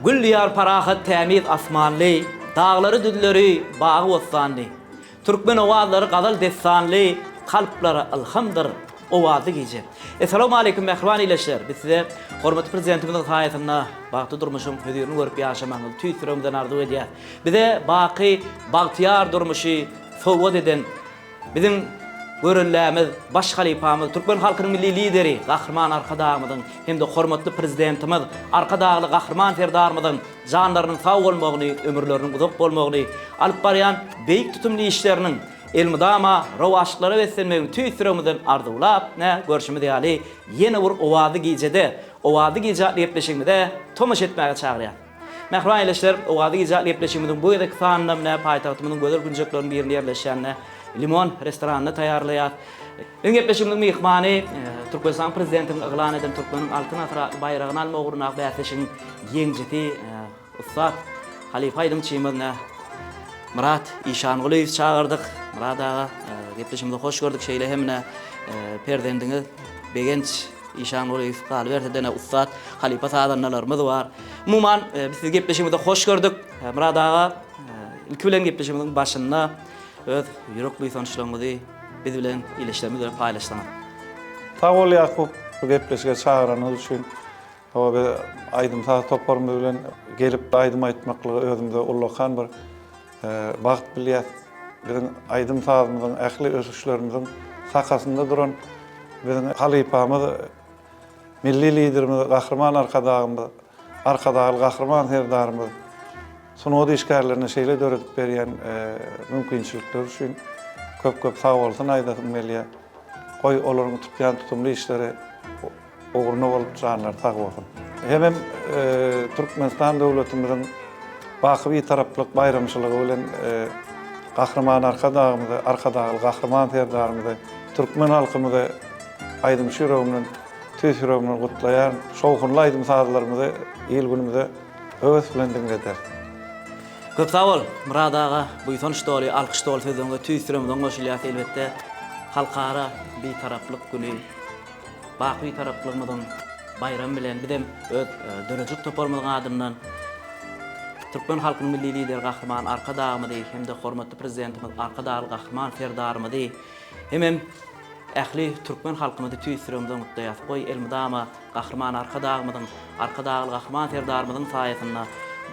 Gül diyar parahat temiz asmanlı, dağları düdleri bağı ossanlı. Türkmen ovazları qadal destanlı, kalpları alhamdır ovazı gece. Esselamu aleyküm mehriban ileşler. Biz size hormatly prezidentimizin sayesinde bagty durmuşum, hödürünü görüp yaşamaňyzy tüýsüremden arzu edýär. Bize baqy bagtyar durmuşy sowgat eden bizim görünlämiz baş halifamyz, Türkmen halkynyň milli lideri, gahrman arkadağymyzyň hem de hormatly prezidentimiz, arkadağly gahrman serdarymyzyň janlarynyň sag bolmagyny, ömürleriniň uzak bolmagyny, alyp barýan beýik tutumly işleriniň elmidama rowaşlary beslenmegiň tüýsüremden arzulap, görüşimiz ýaly ýene bir owazy gijede, owazy gijatly ýepleşigimizde tomaş etmäge çagyrýar. Mehriban ileşler, owazy gijatly ýepleşigimiziň bu ýerde sanynda paýtagtymyzyň gözel günjekleriniň birine ýerleşýänne Limon restoranyny taýýarlaýar. Benim gepleşigimiň mehmany Türkmenistan prezidentiniň eglan eden Türkmeniň altyn asratly bayragyny alma ugruna bäsleşiň ýeňjeti Ustad Halifa Aýdymçymyz Murat İşangulyw çağırdyk. Murat ağa gepleşigimizde hoş gördük. Şeýle hemine perdendiňiz Begenç İşangulyw galberden Ustad Halifa sadanlarymyz bar. Umuman biz gepleşigimizde hoş gördük. Murat ağa ilki bilen gepleşigimiziň başynda öz ýürekli tanışlığımızı biz bilen ileşlerimiz bilen paýlaşdylar. Sag bol Ýakup, bu gepleşige çağıranyň üçin we Aýdym sag toparmy bilen gelip Aýdym aýtmakly özümde ullakan bir wagt bilýär. Bizim Aýdym sagymyzyň ähli ösüşlerimizin sakasynda duran bizim halifamyz, milli liderimiz, gahrman arkadagy gahrman serdarymyz Sunudy işgärlerine şeýle döredip berýän mümkinçilikler üçin köp sag bolsun aýdym gelýär. Goý olaryň tutýan tutumly işleri ogruna bolup janlar sag bolsun. Hemem Türkmenistan döwletimiziň baky taraplyk bayramçylygy bilen gahrman arkadagy gahrman serdarymyzy Türkmen halkymyzy Aýdym şüreginiň tüýsüremden gutlaýan şowkunly Aýdym saglarymyzy ýyl günümizde öz bilen diňleder. Köp sag bol Murat ağa, bu ýa-da alkyşdol sözüňe tüýsüremden goşulýar elbetde. Halkara bir taraplyk güni, baky taraplymyzyň bayram bilen bizem öz dörejuk toparmagyň adymdan Türkmen halkynyň milli lideri gahrman arkadağymyzy hem de hormatly prezidentimiz arkadagy gahrman serdarymyzy hemem ähli Türkmen halkymyzy tüýsüremden gutlaýar. Goý elmidama gahrman arkadağymyzyň arkadagy gahrman serdarymyzyň saýasynda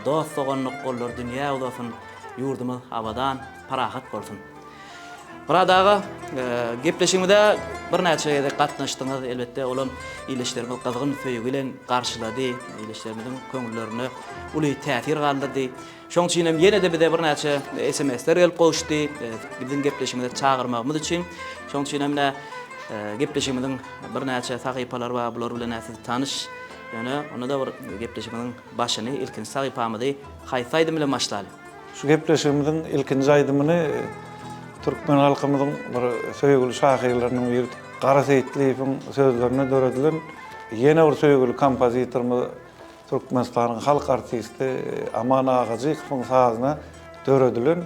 dost sogonlyk bollar dünýä uzasyň, ýurdumyz abadan parahat bolsun. Murat ağa, gepleşigimizde bir näçe ýerde gatnaşdyňyz, elbetde olam ileşlerimiz gyzgyn söýgü bilen garşylady, ileşlerimizin köňüllerini uly täsir galdyrdy. Şoň üçin hem ýene de bize bir näçe SMS-ler gelip goşdy, bizim gepleşigimizde çağırmagymyz üçin. Şoň üçin hem gepleşigimiziň bir näçe sahypalar bar, bular bilen näçe tanyş. Yani onu da bir gepleşigimiziň başyny ilkinji sahypamyzy Haýsa Aýdym bilen başlaly. Şu gepleşigimiziň ilkinji aýdymyny Türkmen halkymyzyň bir söýgüli şahyrlarynyň biri Gara Seyitliýewiň sözlerine döredilen ýene bir söýgüli kompozitormy Türkmenistanyň halk artisti Aman Agajykowyň sazyna döredilen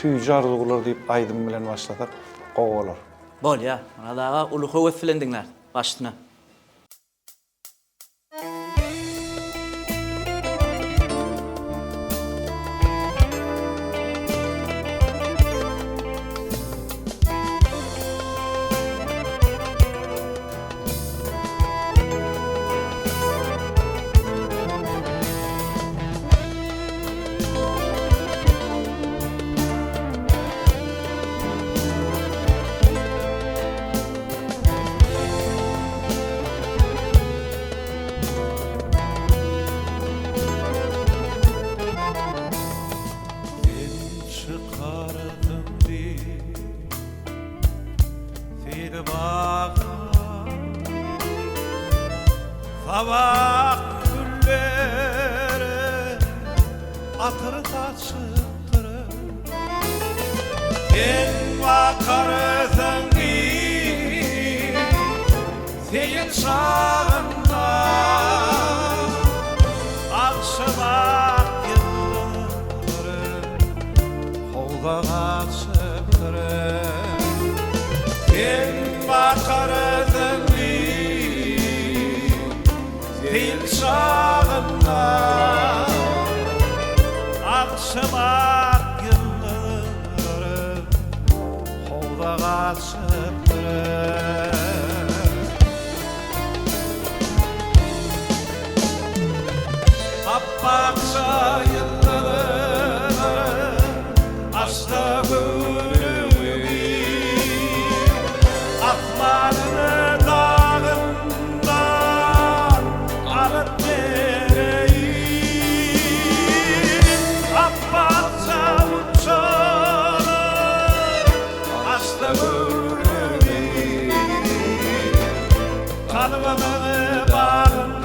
Süýji arzular diýip Aýdym bilen başladyk. Gowalar. Bol ýa, Murat ağa uly höwes bilen diňler. Başlyna. Sabah gülleri atır saçıptır. Sen bakarsan ki senin şağında akşamak yılları hovlağa çıptır. Sen bakarsan ki senin şağında basıptırır. Baksa yılları asla gülümü atlarını dağından alıp vereyim. Baksa uçanır asla gülümü kalbimi bağından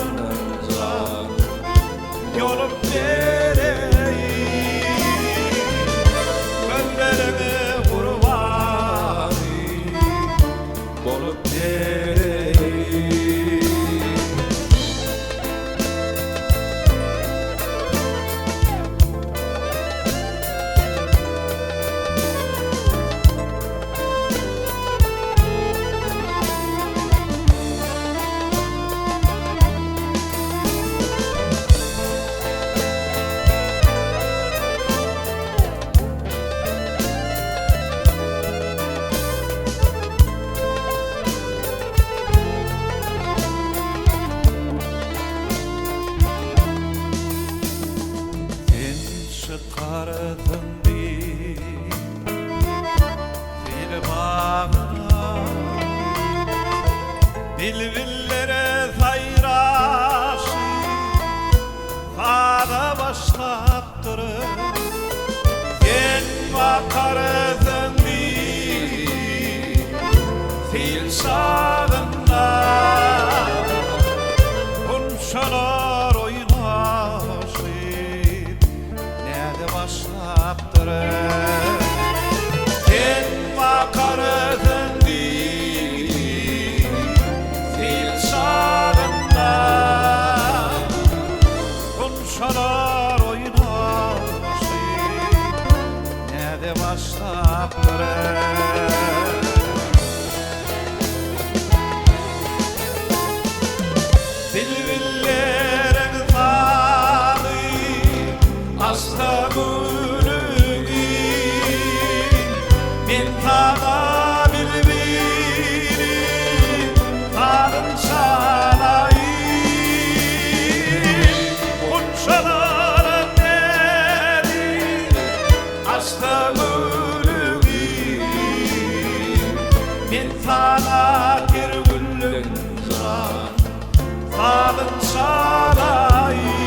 yolup vereyim. Gönderimi kurbanı bolup vereyim. Çıkardın bir fil bağına, bilbillere sayraşı fada başlattırır. Sen bakardın bir fil sağına, kunşalar oynaşır başlattırır. Sen bakardın bir fil sağında, kunşalar oynaşır nerede başlattırır. Bilbillerin tadı asla Tada bilbirim tarım sanayim. Kunçalara nedir asla gülüğüm. Min tada bir güllüm zan tarım sanayim.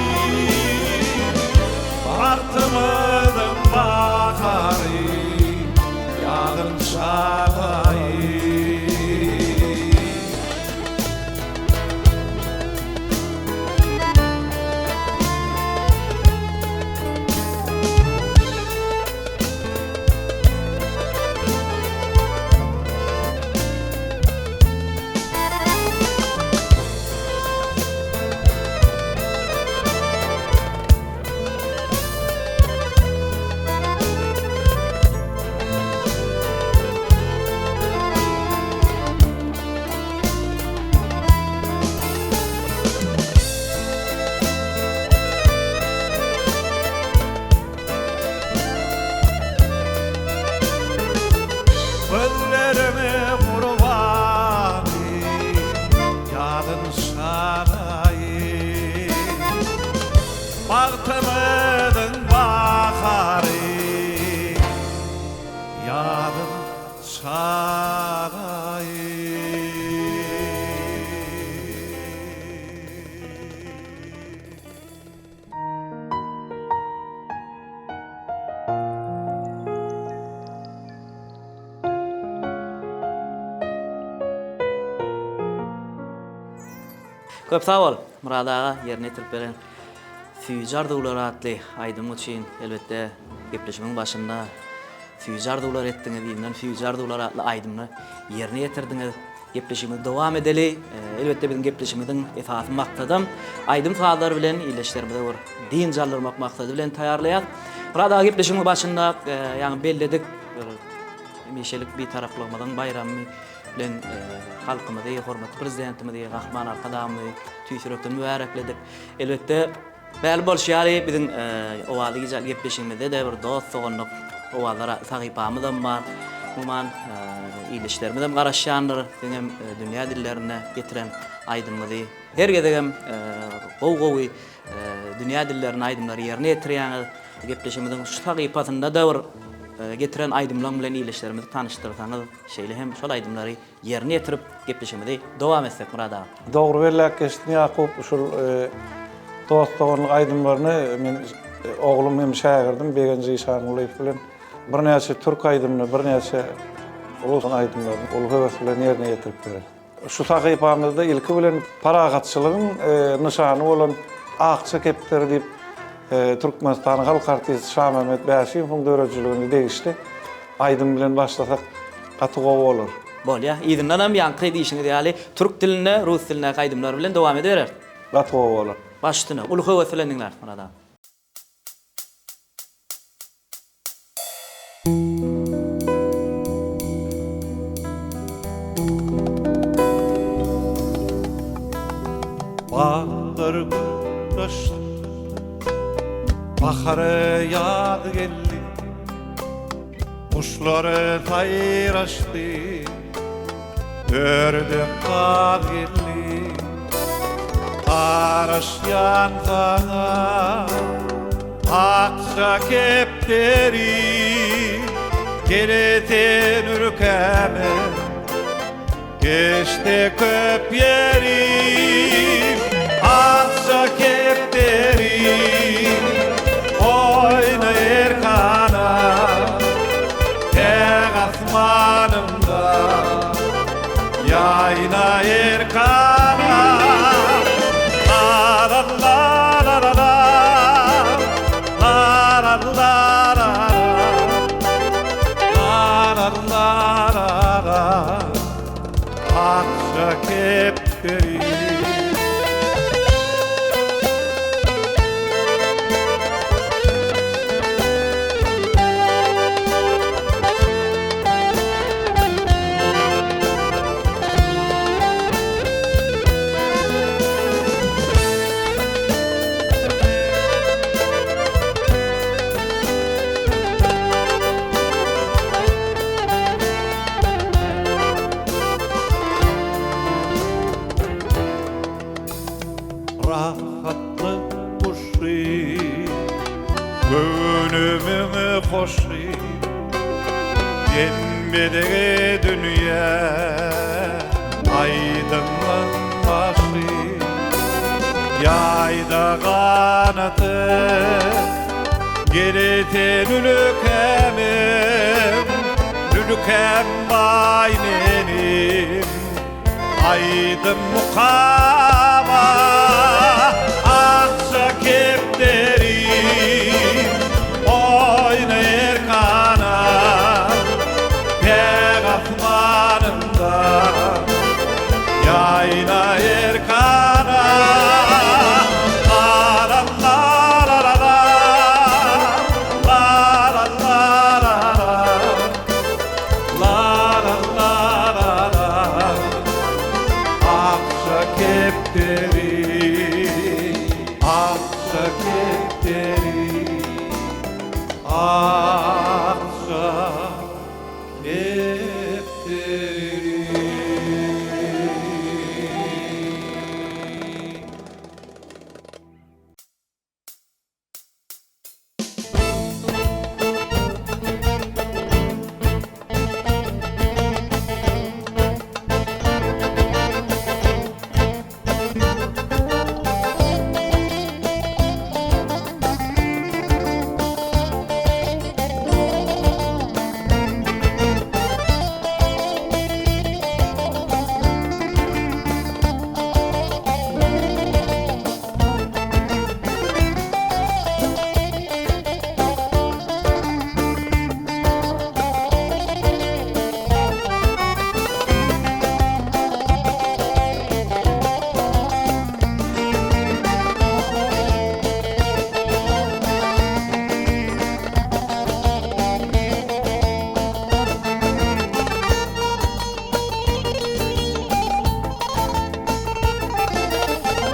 Artımıdım bakarım yağın şahayı. Gözlerimi kurbanı yağın sarayı. Baktımıdın bakarı yağın sarayı. Köp sağ ol Murad ağa, yerine getirip beren Füyücar Dowlar adly aýdym üçin elbetde gepleşmeň başynda Füyücar Dowlar etdiňiz diýenden Füyücar Dowlar adly aýdymny yerine getirdiňiz. Gepleşigimiz dowam edeli. Elbetde biziň gepleşigimiziň esasy maksady aýdym saatlar bilen iýleşlerimizi bir din jallarmak maksady bilen taýýarlaýar. Murad ağa gepleşmeň başynda ýani belledik meşelik bir taraplanmadan bayramy bilen halkymyzy, hormatly prezidentimizi, Rahman Arkadamyzy tüýsürekden mübarekledik. Elbetde bäl bolşýary biziň owazy güzel gepleşigimizde de bir dost soňluk owazlara sahypamyz var. Uman iyileşlerimiz garaşýandyr diňem dünýä dillerine getiren aýdymlygy. Her gedegem gowy dünýä dillerine aýdymlary ýerine ýetirýän gepleşimiziň şu tagypatynda da bir getiren aýdymlar bilen iyileşlerimizi tanıştyrsaňyz, şeýle hem şol aýdymlary ýerine ýetirip gepleşimizi dowam etsek Murad aga. Dogry belläk geçdi Ýakup, şol dostlugyň aýdymlaryny men oglum hem şäherdim Begenji Şaňullaýew bilen bir näçe türk aýdymlaryny, bir näçe ulus aýdymlaryny ol höwes bilen ýerine ýetirip berer. Şu tagypamyzda ilki bilen paragatçylygyň nyşany bolan Akça kepleri diýip Türkmenistan halk artisti Şah Mehmet Bäşiýewiň döwretçiliginde degişdi. Aýdym bilen başlasak gaty gowy bolar. Bolýa, ýygynyň hem ýanky diýişini diýäli türk diline, rus diline aýdymlar bilen dowam eder. Gaty gowy bolar. Başlyna ulu höwes bilen diňler Murad aga. Bağlar gülleşti, bahara yad geldi, kuşları tayraştı, ördek kaz geldi. Araşyan sana Akça kepleri Geleten ürkeme Geçti köp yeri Akça kepleri Oyna erkana Tek asmanımda Yayna erkana Akça kepleri rahatlı kuşi Gönlümün hoşi Yenmedege dünya Aydınlığın başı Yayda kanatı Geleten ülkemim Ülkem baynenim Aydın mukama Akça kepleri Oyna erkana Pek asmanımda Yayna erkana La la la la la la La la la la la La la la la la Akça kepleri Akça kepleri Akça kepleri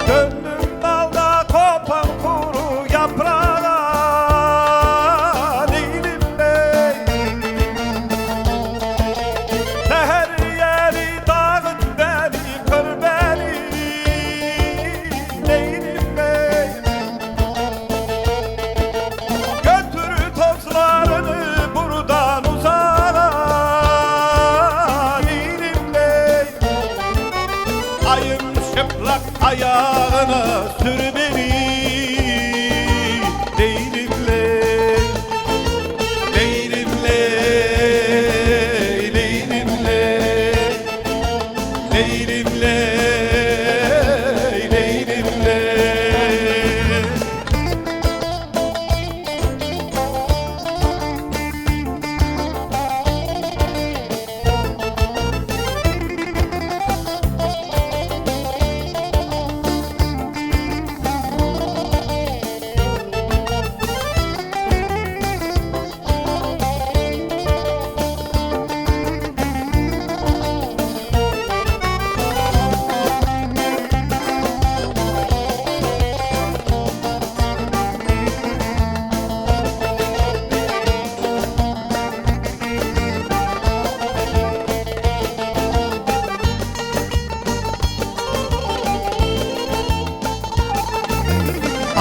Döndüm dalda kopan kuru yaprağa Nilim Bey yana sür beni Leylimle Leylimle Leylimle Leylimle Leylimle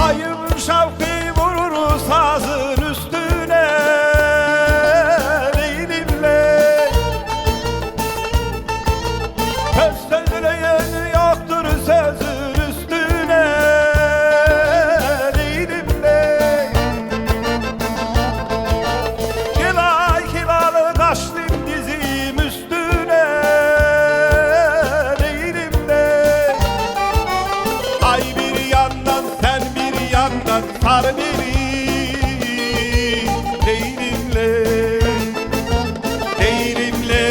Ayın şavkı vurur sazın üstüne Leylimle Söz söyleyen yoktur sözün üstüne Leylimle Hilal hilal kaçtım dizim üstüne Leylimle Ay bir yandan sen bir yandan sar beni Leylimle Leylimle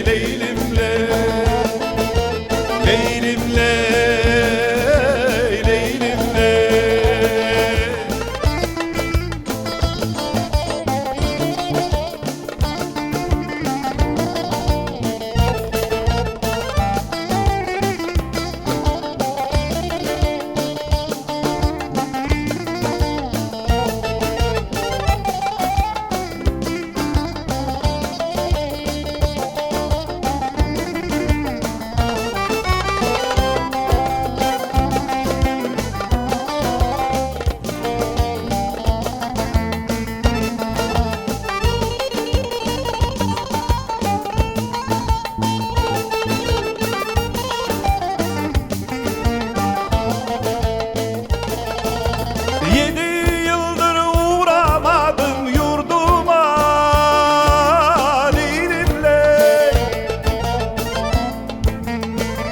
Leylimle Leylimle Leylimle Yedi yıldır uğramadım yurduma Leylimle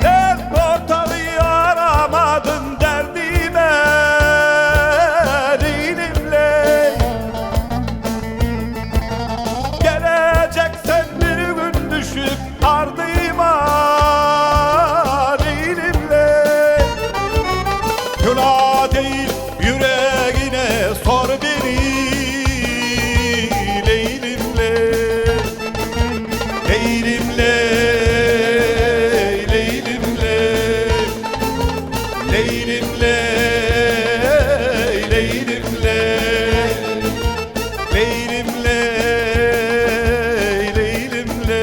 Dert ortalığı aramadım derdime Leylimle Geleceksen bir gün düşüp ardıma Leylimle Günah değil yüreğine sor beni Leylimle Leylimle Leylimle Leylimle Leylimle Leylimle Leylimle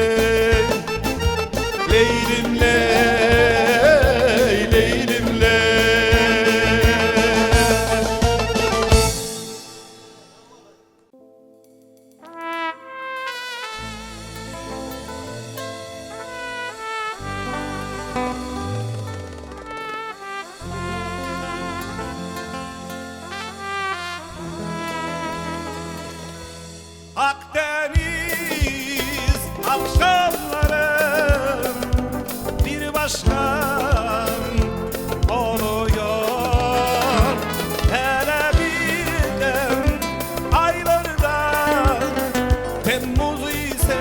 Leylimle Leylimle Akdeniz akşamları bir başka oluyor Hele birden aylarda Temmuz ise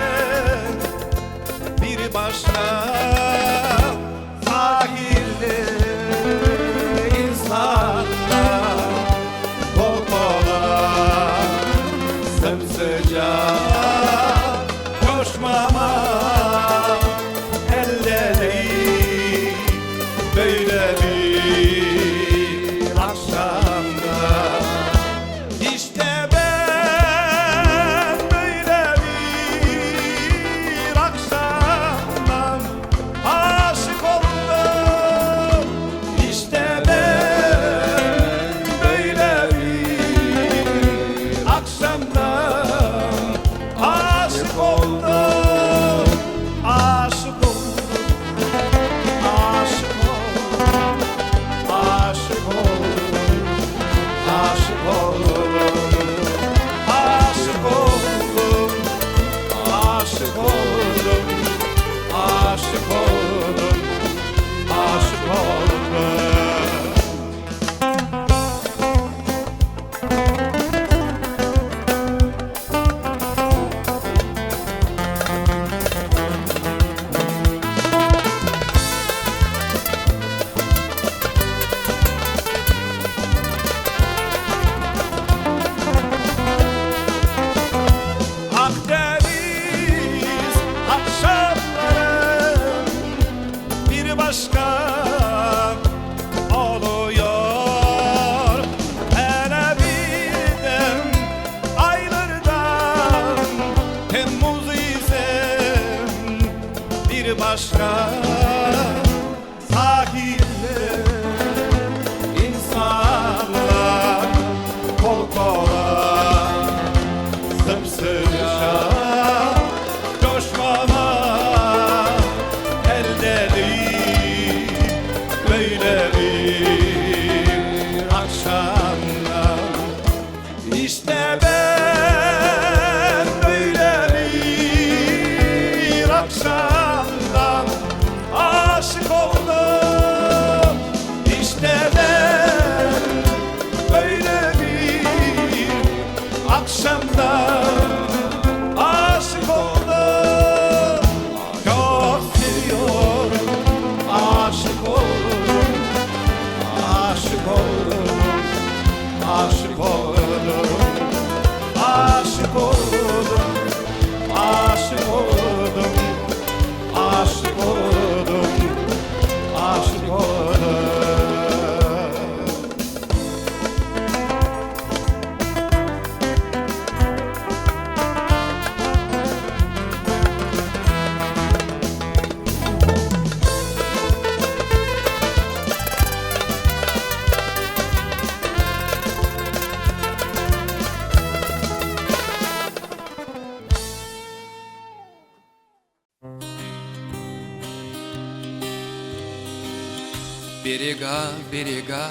bir başka Sahilde insanlar kokolar sımsıcak coşmama elde değil böyle bir akşamda İşte ben böyle bir akşamdan aşık oldum İşte ben böyle bir akşamdan aşık oldum Aşık oldum Aşık oldum bir akşamdan. İşte ben böyle bir akşamdan aşık oldum. İşte ben böyle bir akşamdan aşık oldum. Çok seviyorum, aşık oldum, aşık oldum, aşık oldum, aşık oldum, aşık oldum, aşık oldum, aşık oldum. Берега, берега,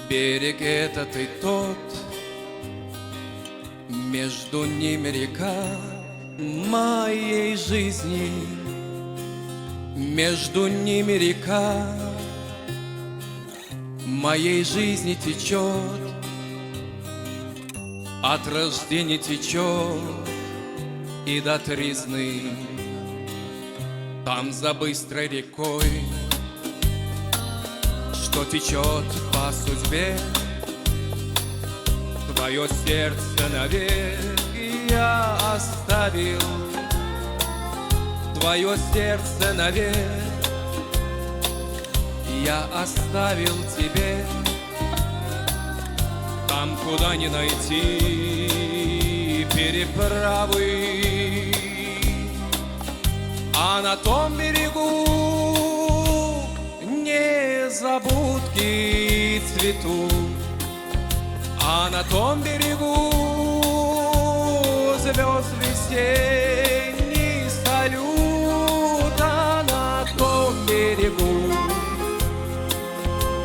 берег этот и тот, между ними река моей жизни, между ними река моей жизни течет, от рождения течет и до тризны. Там за быстрой рекой, что течет по судьбе, твое сердце навек я оставил, твое сердце навек я оставил тебе. Там, куда не найти переправы, а на том берегу незабудки цветут, а на том берегу звезд весенний салют, а на том берегу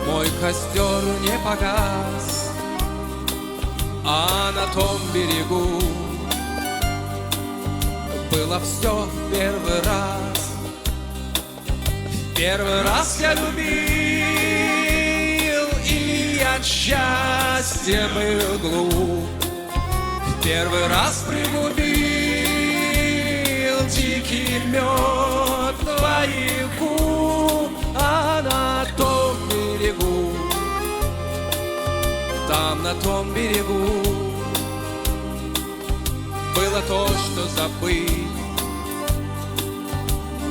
мой костер не погас, а на том берегу было все в первый раз. В первый раз я любил и от счастья был глуп. В первый раз пригубил дикий мед твоих губ, а на том берегу, там на том берегу было то, что забыть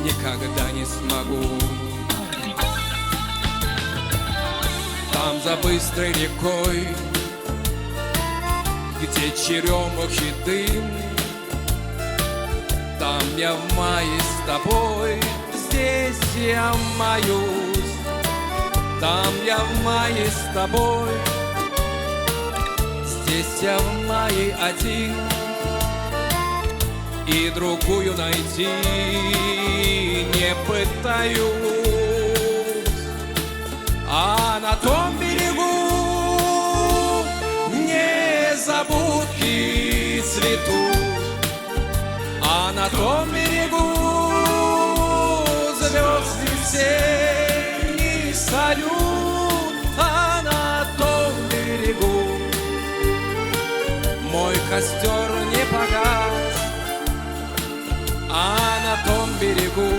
никогда не смогу. Там за быстрой рекой, где черемухи дым, там я в мае с тобой, здесь я маюсь. Там я в мае с тобой, здесь я в мае один, и другую найти не пытаюсь. А на том берегу незабудки цветут, а на том берегу звезд весенний салют, а на том берегу мой костер не погас, а на том берегу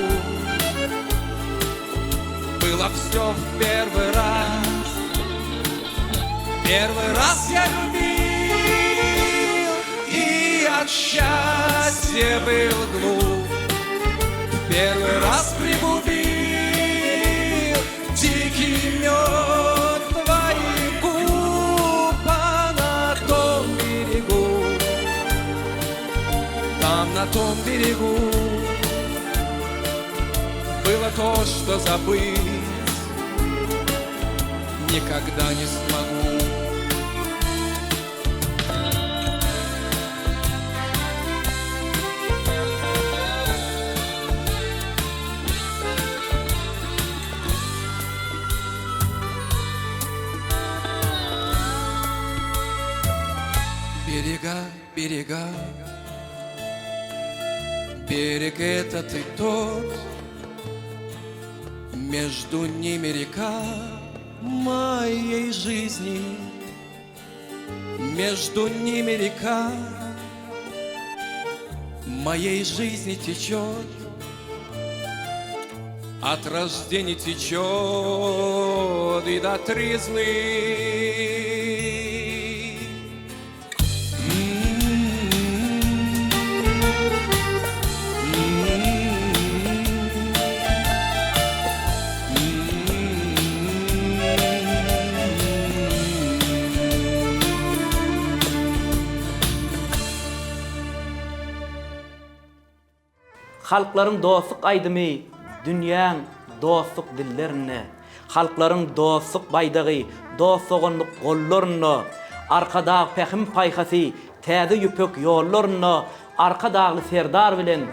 было все в первый раз. Первый раз я любил и от счастья был глуп. Первый раз пригубил дикий мед твоих губ, а на том берегу, там на том берегу было то, что забыть никогда не смогу. берега, берега. Берег этот и тот, между ними река моей жизни, между ними река моей жизни течет, от рождения течет и до тризны. Halkların dostluk aydymy, dünýäň dostluk dillerini, halkların dostluk baydagy, dostlugyny gollaryny, arkada pehim paýhasy, täze ýüpek ýollaryny, arka dagly serdar bilen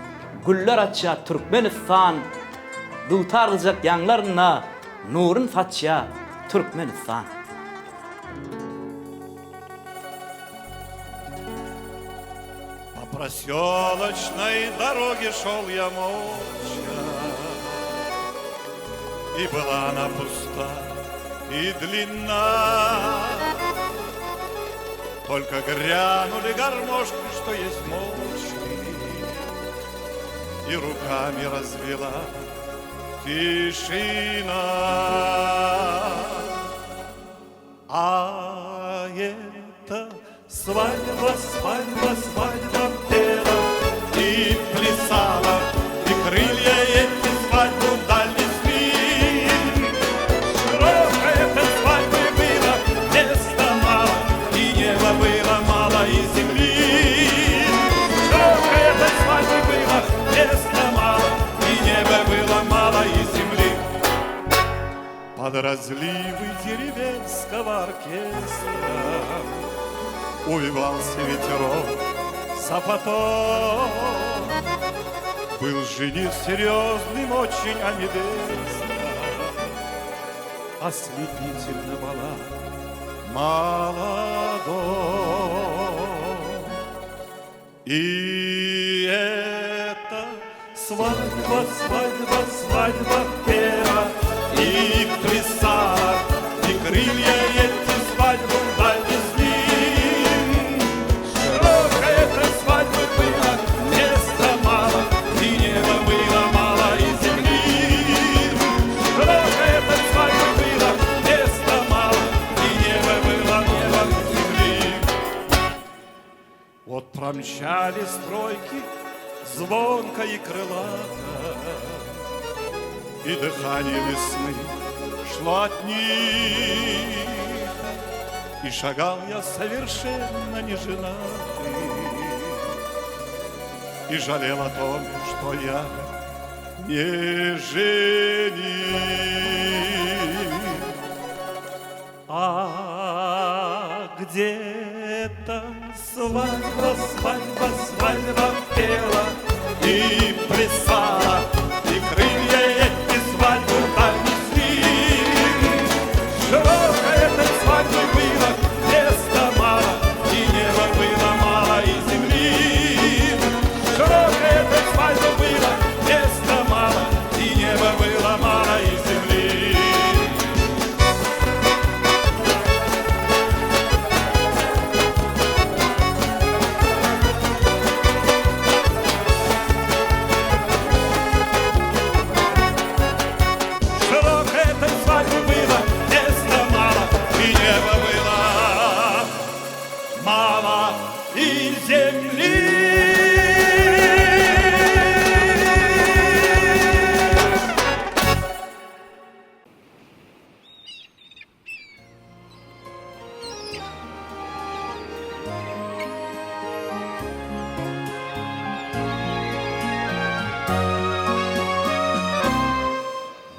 güller açýa Türkmenistan, dultarjak ýanglaryna nurun saçýa Türkmenistan. По проселочной дороге шел я молча, и была она пуста и длинна. Только грянули гармошки, что есть мощи, и руками развела тишина. А это свадьба, свадьба, свадьба пела и плясала, и крылья эти свадьбу дали свин. Широкой этой свадьбы было места мало, и неба было мало, и земли. Широкой этой свадьбы было места мало, и неба было мало, и земли. Под разливы деревенского оркестра увивался ветерок запоток. Был жених серьезным очень, а невеста ослепительно была молодой. И это свадьба, свадьба, свадьба пела и плясала, и крылья эти свадьбу дали. Вот промчали стройки звонко и крылато, и дыхание весны шло от них, и шагал я совершенно неженатый, и жалел о том, что я не жених. А где-то свадьба, свадьба, свадьба пела и плясала, и крылья эти свадьбу дали свин. Широкой этой свадьбы было места мало, и неба было мало, и земли. Широкой этой свадьбы было места мало, и неба было мало, и земли.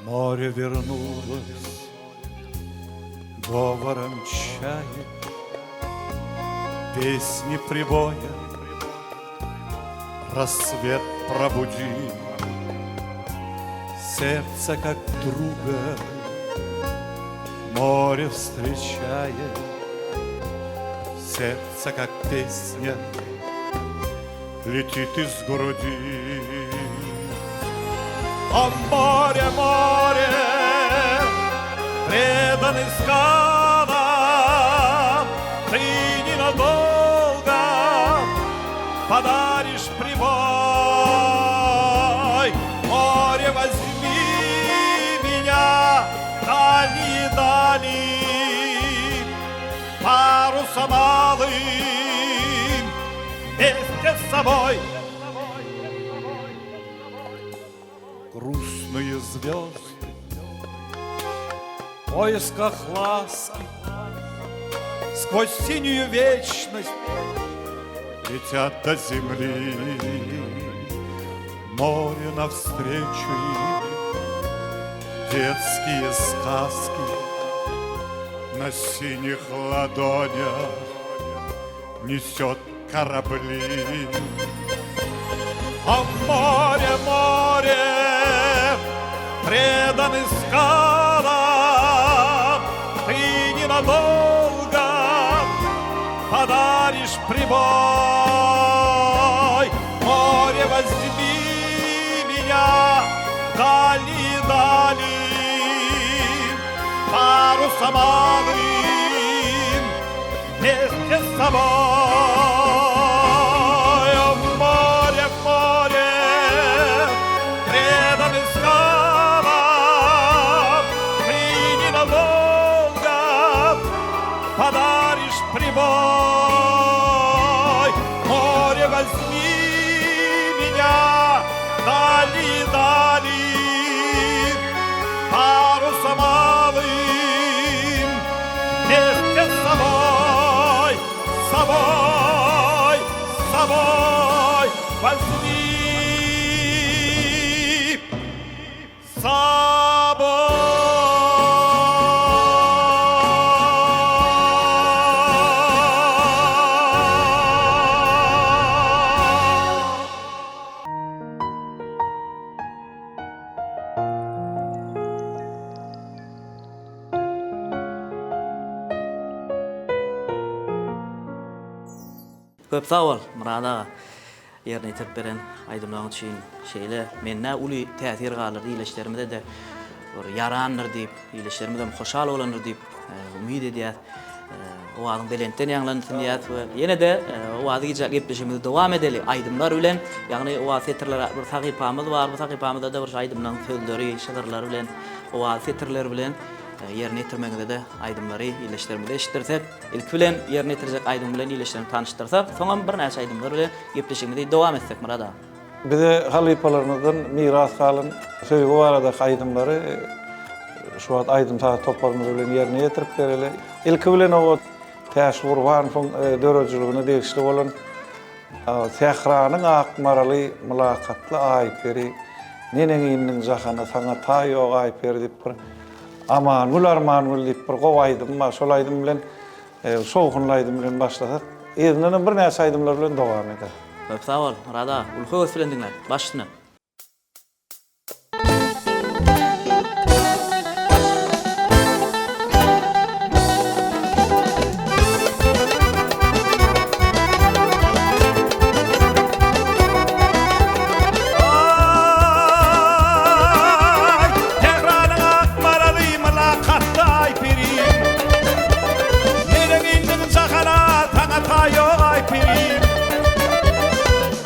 Море вернулось говором чая, песни прибоя, рассвет пробудил сердце как друга, море встречая, сердце, как песня, летит из груди. О море, море, преданный скалам, ты ненадолго подаришь прибой. Море, возьми меня дальние дали, парусом малым вместе с собой. Грустные звезды в поисках ласки сквозь синюю вечность летят до земли. Море навстречу им, детские сказки на синих ладонях несет корабли. А море, море, преданный скалам, ты ненадолго подаришь прибой. Море, возьми меня дали, дали, парусом малым вместе с собой. О море, море, преданный скалам, ты ненадолго подаришь прибой. Море, возьми меня дали, дали, парусом малым вместе с собой, с собой, с собой возьми с собой. Köp sağ ol Murad ağa. Yerine ýetip beren aýdymlaryň üçin şeýle menne uly täsir galar iýleşlerimde de bir yarandyr diýip, iýleşlerimde hoşal bolandyr diýip umyt edýär. O adyň belenten ýaňlanyşyn diýär we ýene de o ady gepleşigimizi dowam edeli aýdymlar bilen, ýagny o setirler bir sahypamyz bar, bu sahypamyzda da bir aýdymlaryň sözleri, şagyrlary bilen, o setirler bilen yerine ýetirmeginde de aýdymlary iýleşlerimizde eşitdirsek, ilk bilen yerine ýetirjek aýdym bilen iýleşlerini tanıştyrsak, soňam bir näçe aýdymlar bilen gepleşigimizi dowam etsek Murad ağa. Bize halypalarymyzdan miras kalan söýgi barada aýdymlary şu wagt aýdym ta toparmy bilen yerine ýetirip bereli. Ilk bilen o täş gurban soň dörejligini degişli bolan Sehranyň akmaraly mülakatly aýperi neneňiň jahana saňa ta ýok aýperi diýip bir aman arman diýip bir gowaýdym, şol aýdym bilen soğunlaýdym bilen başlasak, ezinden bir näçe aýdymlar bilen dowam eder. Köp sağ ol Murad ağa. Ulky bilen diňler. Başlyna.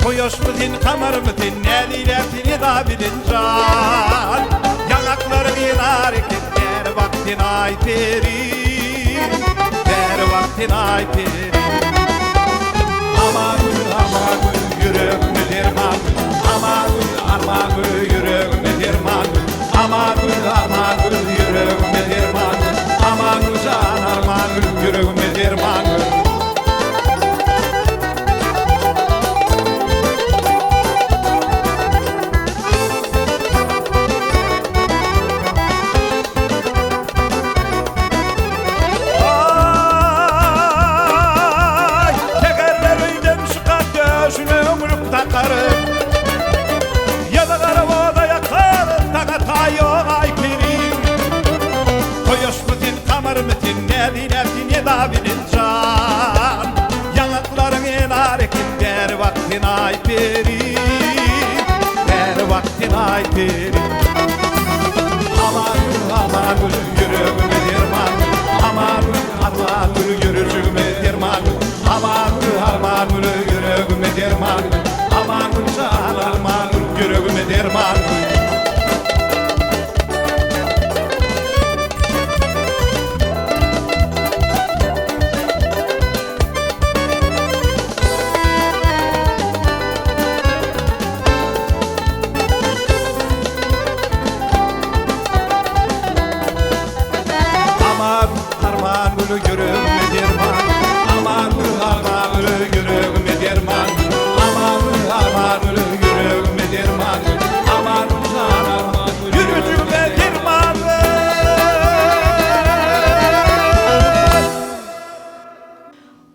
Koyoşmudin, kamarmudin, neliletini da bilincan. Yanaklarım yanar iken der vaktin ay perin, der vaktin ay perin. Aman yüreğime derman, aman yüreğime derman, aman yüreğime derman, aman yüreğime derman. Ya da karaboda yakar, taga tayo ay pirin. ayperim, her vaktin ayperim. Aman aman yüreğime derman, aman aman yüreğime derman, aman aman yüreğime derman, aman aman yüreğime derman. Yüreğime derman, aman aman yüreğime derman, aman aman yüreğime derman, aman aman yüreğime derman.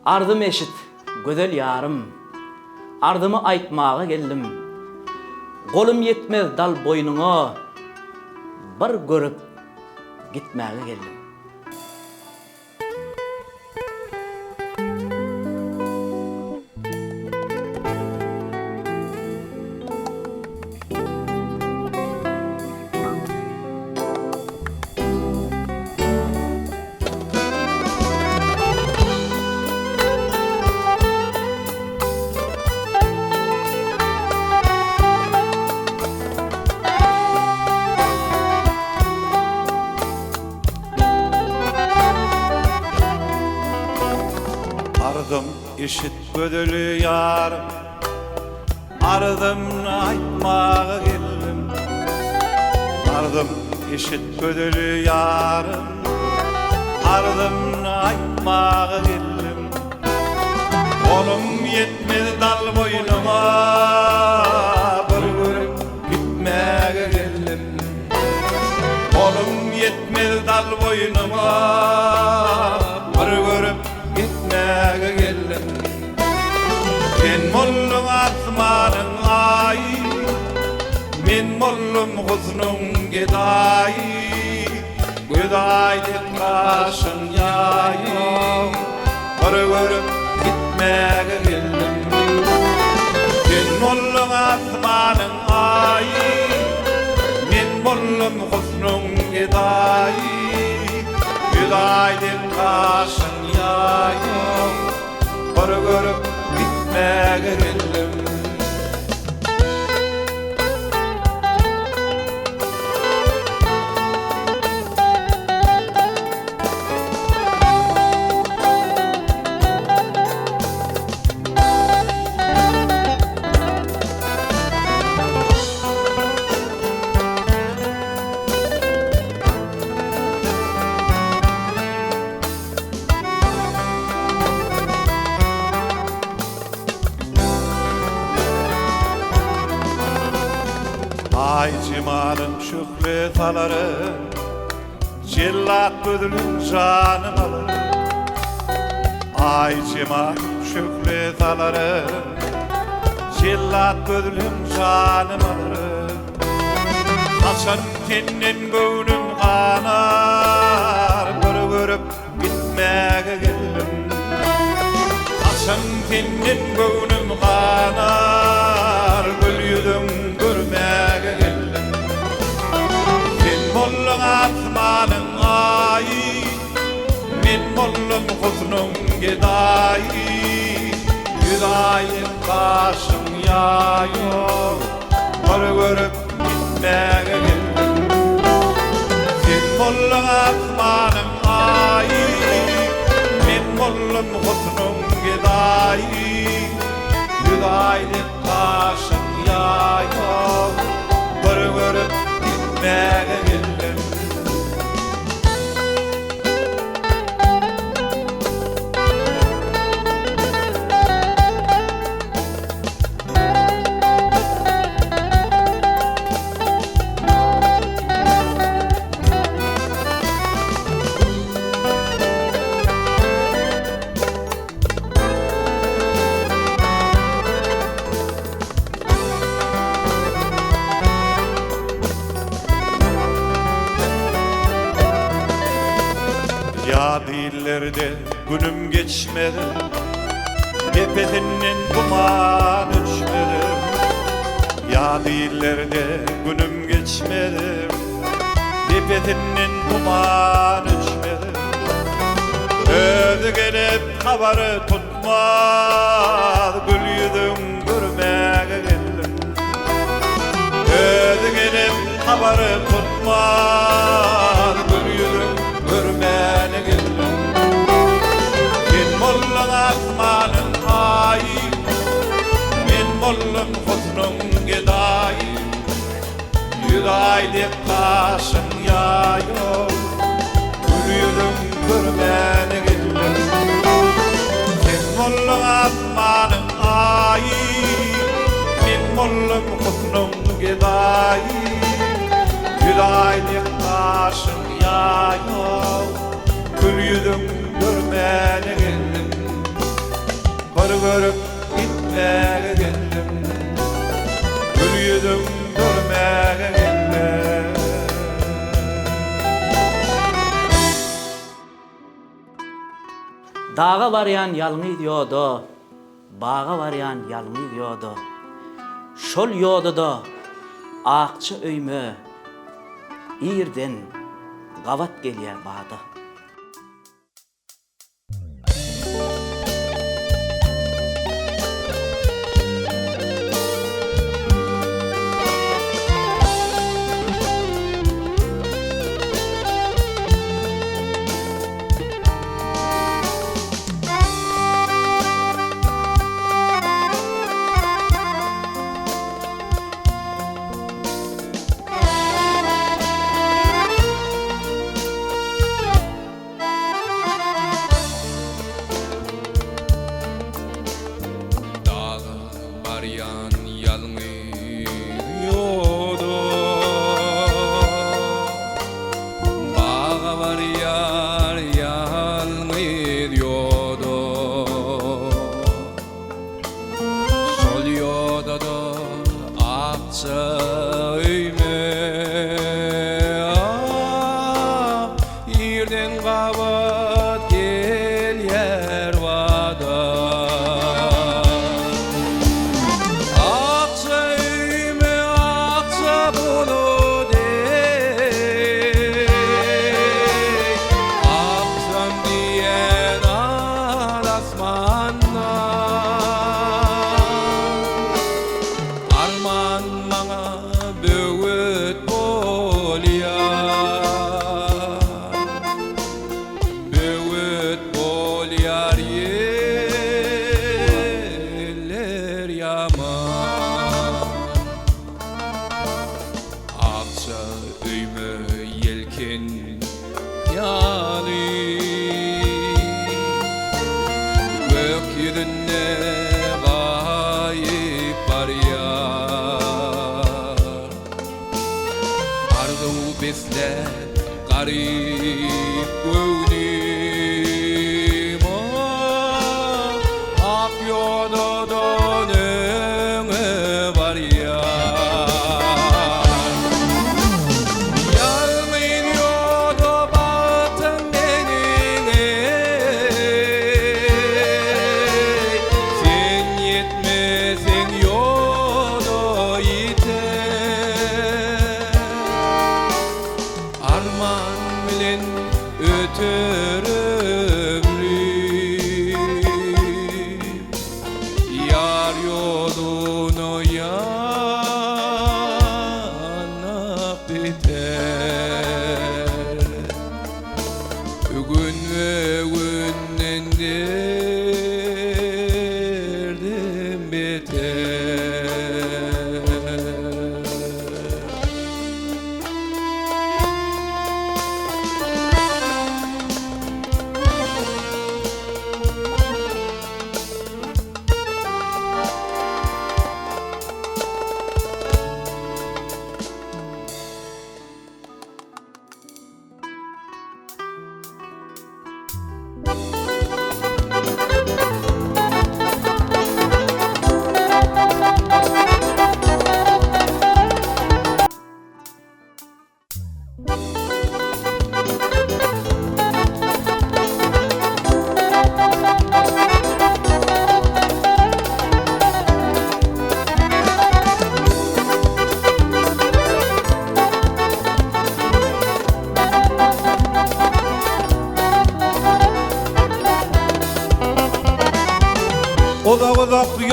Ardım eşit, gözel yarım. Ardımı aytmağa geldim. Kolum yetmez dal boynuna, bir görüp gitmeye geldim. Ardım işit gödülü yarım, ardım aytmağa geldim. Ardım işit gödülü yarım, ardım aytmağa geldim. Kolum yetmez dal boynuma, bir görüp gitmeye geldim. Kolum yetmez dal boynuma, bir görüp gitmeye geldim. Men mollum asmanın ay, men mollum husnun geday, güdaydet kaşın yay, bir görüp gitmeye geldim. Men mollum asmanın ay, men mollum husnun geday, güdaydet kaşın yay, bir görüp gitmeye geldim. Ay cimanın şükrü taları, cellat bödülün canım alır. Ay ciman şükrü taları, cellat bödülün canım alır. Hasan tenin göğnüm kanar, bir görüp gitmeye geldim. Hasan tenin göğnüm kanar, gül yüzüm görmeye geldim. Men mollum asmanın ay, men mollum husnun geday, güdayet kaşın yayıyor, bir görüp gitmeye geldim. Men mollum asmanın ay, men mollum husnun geday, güdayet kaşın yayıyor, bir görüp gitmeye geldim. Ya dillerde günüm geçmedi, Gepetinden duman uçmedi. Ya değillerde günüm geçmedi, Nefesinden duman içmedi. Özü gelip habarı tutmaz, Gül yüzün görmeye geldim. Özü gelip habarı tutmaz, Gül yüzün görmeye geldim. Sen mollun asmanın ayı, men mollun husnun gedayı. Yüdaylık taşın yayıyor, Gül yüzün görmeye geldim. Sen mollun asmanın ayı, men mollun husnun gedayı. Yüdaylık taşın yayıyor, Gül yüzün görmeye geldim. Görüp gitmeye geldim, Gül yüzün görmeye geldim. Dağa varyan yalını diyordu, bağa varyan yalını diyordu. Şol yodu da akçı öymü, İrden gavat gelýär bağda.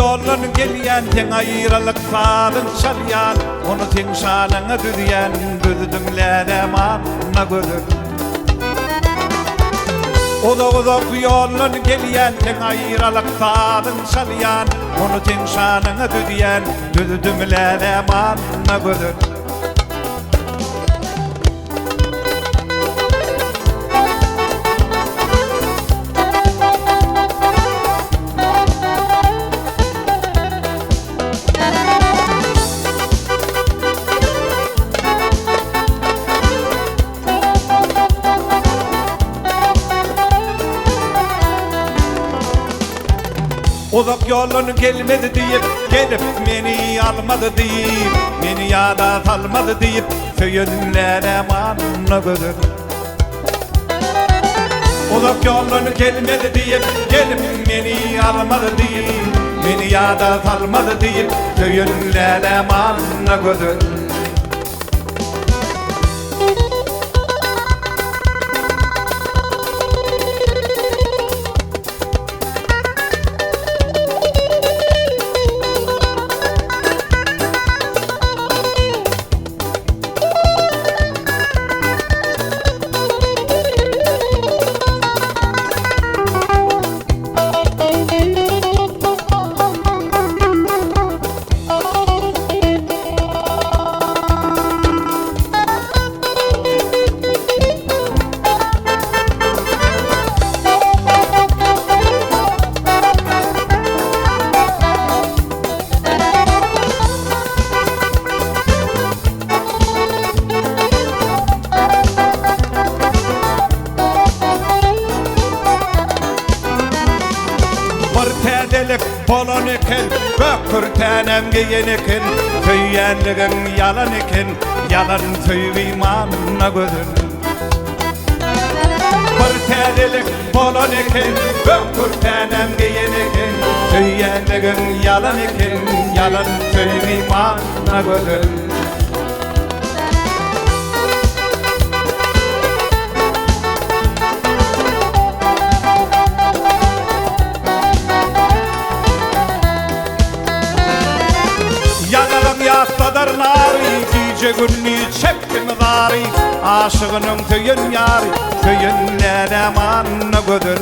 yollan gelýän teň aýralyklaryň şalýan onu teň şanyňa düdýän düzdüňlere manna gözür Uzak yollan gelýän teň aýralyklaryň şalýan onu teň şanyňa düdýän düzdüňlere manna gözür Uzak yolun gelmedi deyip gelip meni almadı deyip meni yada salmadı deyip söyünlere manna gözür Uzak yolun gelmedi deyip gelip meni almadı deyip meni yada salmadı deyip söyünlere manna gözür Polon eken, bökür tänem giyen eken Söyýänligin yalan eken, yalan söýbi manna gözür Bir täzelik polon eken, bökür tänem giyen eken Söyýänligin yalan eken, yalan söýbi manna gözür Yastadır nari, gece günni çektim zari Aşığının tüyün yari, tüyünlere manna gözür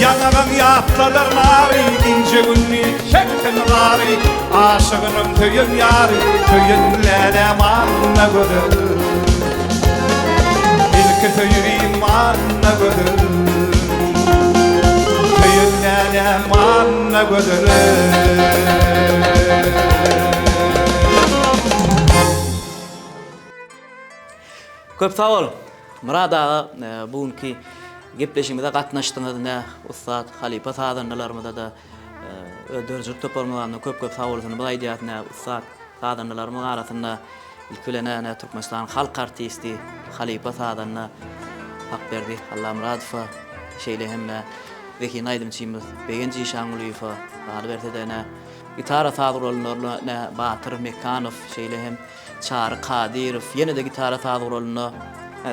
Yanağın yastadır nari, gece günni çektim zari Aşığının tüyün yari, tüyünlere manna gözür İlki tüyün manna gözür Tüyünlere manna gözür Köp sağ ol. Murad ağa bugünkü gepleşigimizde gatnaşdyňyzda Ustad Halipa sadanlarymyzda da ödürjük toparmaganda köp sağ bolsun. Bu aýdýatna Ustad sadanlarymyň arasynda ilkilene Türkmenistan halk artisti Halipa sadanna hak berdi. Allah Muradowa şeýle hemle Zeki Naýdymçymyz begenji şaňlyfa alberdene gitara sadyrolyna Batyr Mekanov şeýle hem Çağrı Kadirov ýene de gitara sadyrolyna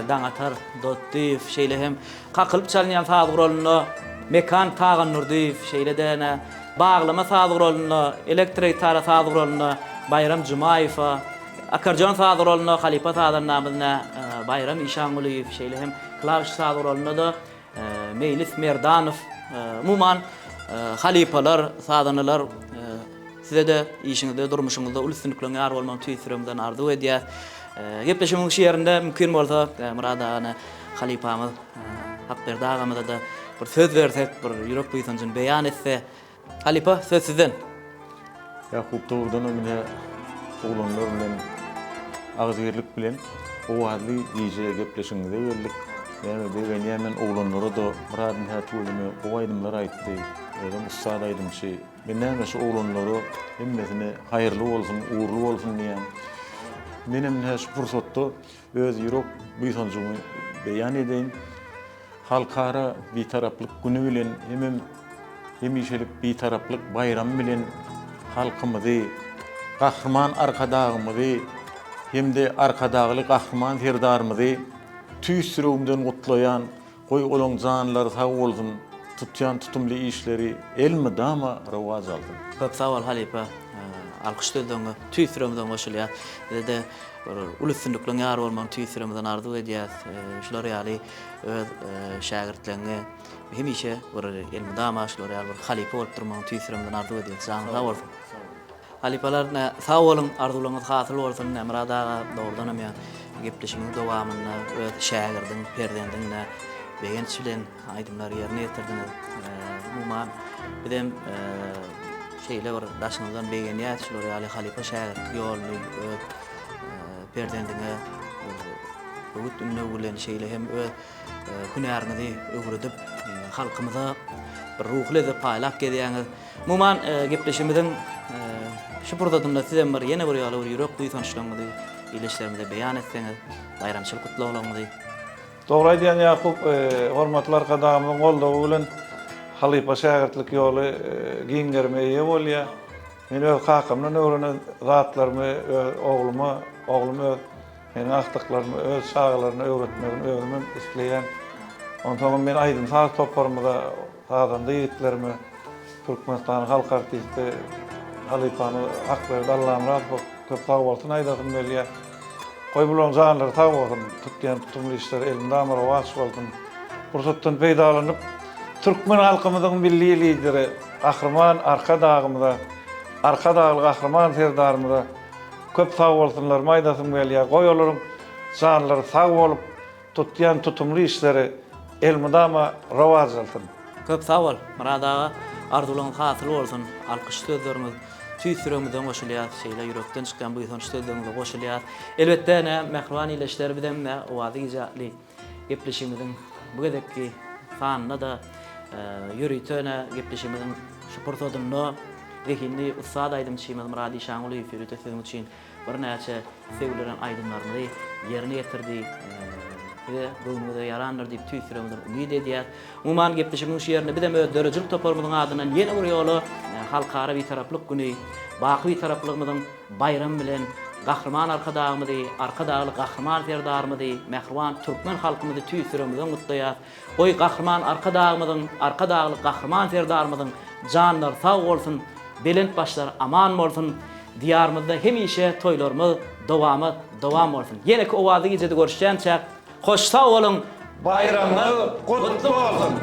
Daňatar Dotdiýew şeýle hem kakılıp çalýan sadyrolyna Mekan Tagan Nurdiýew şeýle dene baglama sadyrolyna elektrik gitara sadyrolyna Bayram Jumaýew akordeon sadyrolyna Halipa sadanamyzna Bayram Işanguliýew şeýle hem klawiş sadyrolyna da Meylis Merdanow muman halipalar sadanylar size de işiňizde durmuşyňyzda ulsynlyklaryň ýar bolmagy tüýsüremden arzu edýär. Gepleşimiň şu ýerinde mümkin bolsa Murad agany halipamyz hak berdi agamyza da bir söz bersek, bir ýürek duýsanjyny beýan etse. Halipa söz sizden. Ýakup Towdan öňünde oglanlar bilen agzyrlyk bilen o wagtly diýje gepleşiňizde geldik. Yani ben oğlanlara da Murad'ın hatırlığını o aydımlar aytti. Öyle Ustad aydımçı. Ben neymiş oğlanlara emmesine hayırlı olsun, uğurlu olsun diyen. Benim her fırsatta öz Europ bu sonucumu beyan edeyim. Halkara bir taraflık günü bilen hemişelik bir taraflık bayram bilen halkımızı, kahraman arkadağımızı hem de arkadağlı kahraman serdarımızı tüysürüğümden kutlayan, koy olan canlar sağ olsun, tutyan tutumly işleri elmi dama rewaj aldy. Köp sağ ol Halipa. Alkışladyňy tüýsüremden goşulýar. Bizde ulusunduklyň ýary bolmaň tüýsüremden arzu edýär. Şular ýaly öz şagirdlerine hemişe bir ilmi dama şular ýaly bir halipa bolup durmaň tüýsüremden arzu edýär. Sağ ol. Halipalar sağ olun, arzularyňyz hasyl bolsun. Emrada dogrudan hem gepleşimiň dowamyna öz şagirdiň perdendiňne begenç bilen aýdymlary ýerine ýetirdiňiz. Umman bizem şeyle var daşyndan begenýär şular ýaly halipa şagir ýolny öz perdendiňe bu ünne bilen şeyle hem öz hünerinizi öwredip halkymyza bir ruhly da paýlap gedýäňiz. Umman gepleşimiň şu purdadymda sizem bir ýene bir ýaly bir ýürek duýsançlaryňyzy ileşlerimizde beýan etseňiz, bayramçylyk kutly bolanyňyzy. Dogry aýdýan Ýakup, hormatly arkadaşymyň goldagy bilen halipa şagirdlik ýoly giňgermeýe bolýar. Men öz hakymdan öwrenen zatlarymy, oglum öz meniň akdyklarymy, öz şagalaryny öwretmegini özüm isleýän. Ondan men aýdym saz toparmyda sazanda ýigitlerimi Türkmenistan halk artisti Halipany hak berdi, Allah'ım razı olsun. Köp sağ bolsun aýdadym belýär. Goý bulan janlar sağ bolsun. Tutýan tutumly işler elimde amara waş boldum. Bursatdan peýdalanyp Türkmen halkymyzyň milli lideri, Gahrman arka dağımda, arka dağlı Gahrman serdarymyza köp sağ bolsunlar maýdasym gelýär. Goýalaryň janlary sağ bolup tutýan tutumly işleri elimde ama rewaj alsyn. Köp sağ ol. Murada arzularyň hasyl bolsun. Alkyş sözlerimiz tüýsüremden goşulýar, şeýle ýürekden çykan bu ýysan sözlerimize goşulýar. Elbetde mehriban ileşler bilen owazy ijatly gepleşimiziň bu gedekki sanyna da ýürüýtene gepleşimiziň şu portadymda zehindi ustad aýdym şeýme Muradi Şaňuly ýürüýte sözüň üçin bir näçe sevgilen aýdymlaryny ýerine ýetirdi. Ve bugünde yaranlar diýip tüýsüremden umid edýär. Umman gepleşimiň şu ýerine bidem dörejilik toparmynyň adynan ýene bir ýoly halkara bir taraplyk güni, baky bir taraplygymyzyň bayram bilen Gahrman arka dağymyzy, arka dağly Gahrman serdarymyzy, mehriban türkmen halkymyzy tüýsüremden gutlaýar. Oý Gahrman arka dağymyzyň, arka dağly Gahrman serdarymyzyň janlar sağ bolsun, belent başlar aman bolsun. Diyarymyzda hemişe toýlarymyz dowam bolsun. Ýene-ki owazy gejede görüşýänçä hoş sağ olun. Bayramlar kutlu olsun.